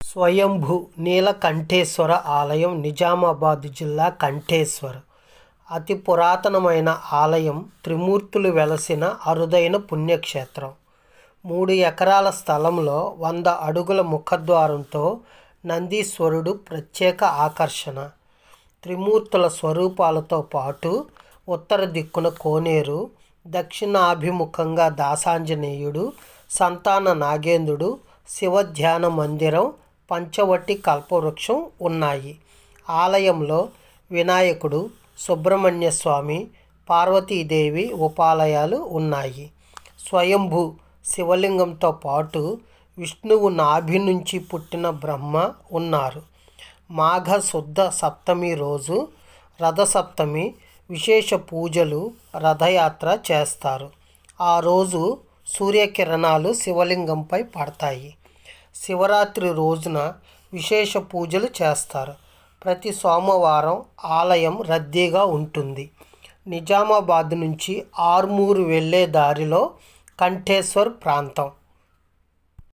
స్వయంభూ నీలకంఠేశ్వర ఆలయం నిజామాబాద్ జిల్లా కంఠేశ్వర్. అతి పురాతనమైన ఆలయం. త్రిమూర్తులు వెలసిన అరుదైన పుణ్యక్షేత్రం. 3 ఎకరాల స్థలంలో 100 అడుగుల ముఖద్వారంతో నందీశ్వరుడు ప్రత్యేక ఆకర్షణ. త్రిమూర్తుల స్వరూపాలతో పాటు ఉత్తర దిక్కున కోనేరు, దక్షిణాభిముఖంగా దాసాంజనేయుడు, సంతాన నాగేంద్రుడు, శివధ్యాన మందిరం, పంచవటి కల్పవృక్షం ఉన్నాయి. ఆలయంలో వినాయకుడు, సుబ్రహ్మణ్య స్వామి, పార్వతీదేవి ఉపాలయాలు ఉన్నాయి. స్వయంభూ శివలింగంతో పాటు విష్ణువు నాభి నుంచి పుట్టిన బ్రహ్మ ఉన్నారు. మాఘ శుద్ధ సప్తమి రోజు రథసప్తమి విశేష పూజలు, రథయాత్ర చేస్తారు. ఆ రోజు సూర్యకిరణాలు శివలింగంపై పడతాయి. శివరాత్రి రోజున విశేష పూజలు చేస్తారు. ప్రతి సోమవారం ఆలయం రద్దీగా ఉంటుంది. నిజామాబాద్ నుంచి ఆర్మూరు వెళ్ళే దారిలో కంఠేశ్వర్ ప్రాంతం.